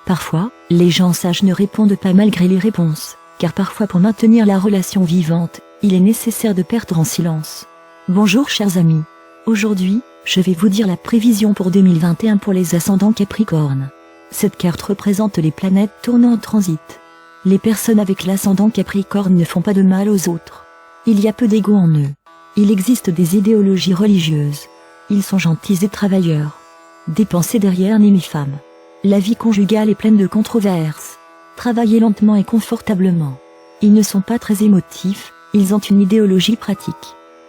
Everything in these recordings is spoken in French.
Parfois, les gens sages ne répondent pas malgré les réponses, car parfois pour maintenir la relation vivante, il est nécessaire de perdre en silence. Bonjour chers amis. Aujourd'hui, je vais vous dire la prévision pour 2021 pour les ascendants Capricorne. Cette carte représente les planètes tournant en transit. Les personnes avec l'ascendant Capricorne ne font pas de mal aux autres. Il y a peu d'ego en eux. Il existe des idéologies religieuses. Ils sont gentils et travailleurs. Des pensées derrière ni femmes. La vie conjugale est pleine de controverses. Travaillez lentement et confortablement. Ils ne sont pas très émotifs, ils ont une idéologie pratique.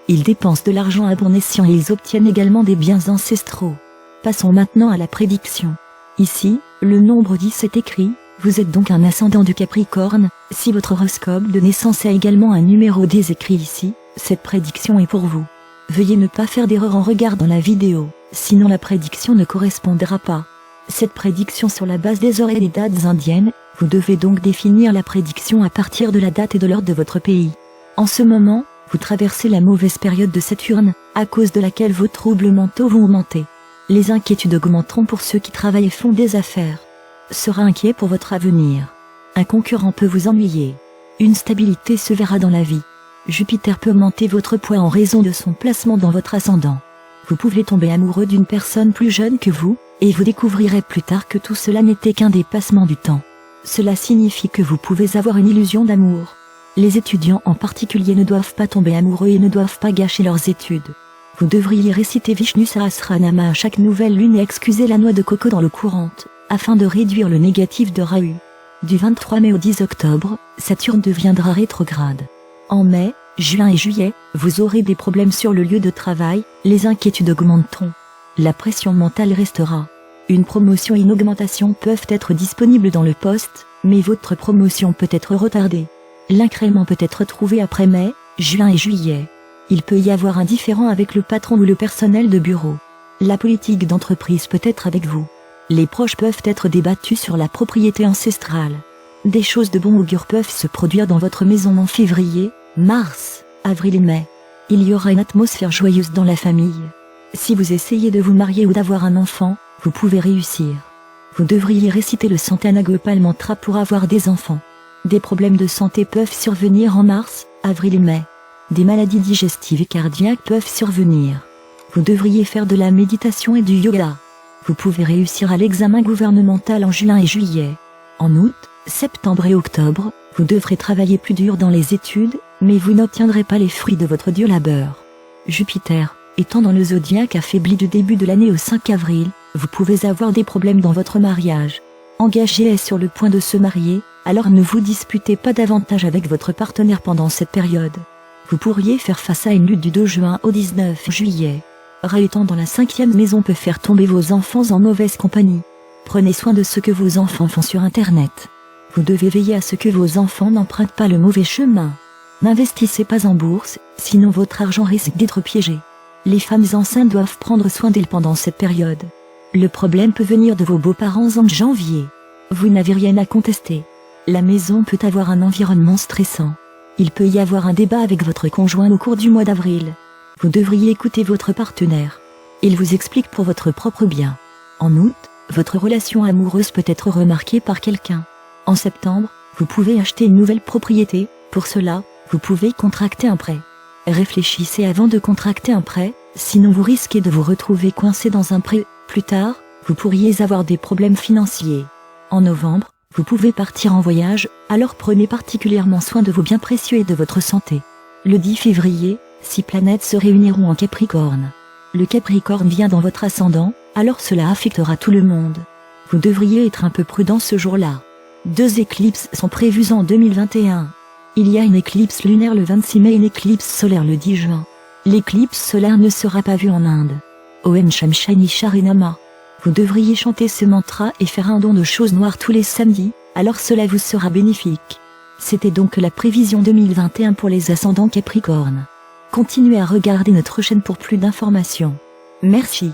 Ils dépensent de l'argent à bon escient et ils obtiennent également des biens ancestraux. Passons maintenant à la prédiction. Ici, le nombre 10 est écrit, vous êtes donc un ascendant du Capricorne. Si votre horoscope de naissance a également un numéro 10 écrit ici, cette prédiction est pour vous. Veuillez ne pas faire d'erreur en regardant la vidéo, sinon la prédiction ne correspondra pas. Cette prédiction sur la base des heures et des dates indiennes, vous devez donc définir la prédiction à partir de la date et de l'heure de votre pays. En ce moment, vous traversez la mauvaise période de Saturne, à cause de laquelle vos troubles mentaux vont augmenter. Les inquiétudes augmenteront pour ceux qui travaillent et font des affaires. Sera inquiet pour votre avenir. Un concurrent peut vous ennuyer. Une stabilité se verra dans la vie. Jupiter peut augmenter votre poids en raison de son placement dans votre ascendant. Vous pouvez tomber amoureux d'une personne plus jeune que vous, et vous découvrirez plus tard que tout cela n'était qu'un dépassement du temps. Cela signifie que vous pouvez avoir une illusion d'amour. Les étudiants en particulier ne doivent pas tomber amoureux et ne doivent pas gâcher leurs études. Vous devriez réciter Vishnu Sahasranama à chaque nouvelle lune et excuser la noix de coco dans l'eau courante, afin de réduire le négatif de Rahu. Du 23 mai au 10 octobre, Saturne deviendra rétrograde. En mai, juin et juillet, vous aurez des problèmes sur le lieu de travail, les inquiétudes augmenteront. La pression mentale restera. Une promotion et une augmentation peuvent être disponibles dans le poste, mais votre promotion peut être retardée. L'incrément peut être trouvé après mai, juin et juillet. Il peut y avoir un différend avec le patron ou le personnel de bureau. La politique d'entreprise peut être avec vous. Les proches peuvent être débattus sur la propriété ancestrale. Des choses de bon augure peuvent se produire dans votre maison en février, mars, avril et mai. Il y aura une atmosphère joyeuse dans la famille. Si vous essayez de vous marier ou d'avoir un enfant, vous pouvez réussir. Vous devriez réciter le Santanagopal mantra pour avoir des enfants. Des problèmes de santé peuvent survenir en mars, avril et mai. Des maladies digestives et cardiaques peuvent survenir. Vous devriez faire de la méditation et du yoga. Vous pouvez réussir à l'examen gouvernemental en juin et juillet. En août, septembre et octobre, vous devrez travailler plus dur dans les études, mais vous n'obtiendrez pas les fruits de votre dur labeur. Jupiter, étant dans le zodiaque affaibli du début de l'année au 5 avril, vous pouvez avoir des problèmes dans votre mariage. Engagé est sur le point de se marier, alors ne vous disputez pas davantage avec votre partenaire pendant cette période. Vous pourriez faire face à une lutte du 2 juin au 19 juillet. Ra étant dans la 5e maison peut faire tomber vos enfants en mauvaise compagnie. Prenez soin de ce que vos enfants font sur Internet. Vous devez veiller à ce que vos enfants n'empruntent pas le mauvais chemin. N'investissez pas en bourse, sinon votre argent risque d'être piégé. Les femmes enceintes doivent prendre soin d'elles pendant cette période. Le problème peut venir de vos beaux-parents en janvier. Vous n'avez rien à contester. La maison peut avoir un environnement stressant. Il peut y avoir un débat avec votre conjoint au cours du mois d'avril. Vous devriez écouter votre partenaire. Il vous explique pour votre propre bien. En août, votre relation amoureuse peut être remarquée par quelqu'un. En septembre, vous pouvez acheter une nouvelle propriété. Pour cela, vous pouvez contracter un prêt. Réfléchissez avant de contracter un prêt, sinon vous risquez de vous retrouver coincé dans un prêt. Plus tard, vous pourriez avoir des problèmes financiers. En novembre, vous pouvez partir en voyage, alors prenez particulièrement soin de vos biens précieux et de votre santé. Le 10 février, 6 planètes se réuniront en Capricorne. Le Capricorne vient dans votre ascendant, alors cela affectera tout le monde. Vous devriez être un peu prudent ce jour-là. 2 éclipses sont prévues en 2021. Il y a une éclipse lunaire le 26 mai et une éclipse solaire le 10 juin. L'éclipse solaire ne sera pas vue en Inde. Om Sham Shani Sharinama. Vous devriez chanter ce mantra et faire un don de choses noires tous les samedis, alors cela vous sera bénéfique. C'était donc la prévision 2021 pour les ascendants Capricorne. Continuez à regarder notre chaîne pour plus d'informations. Merci.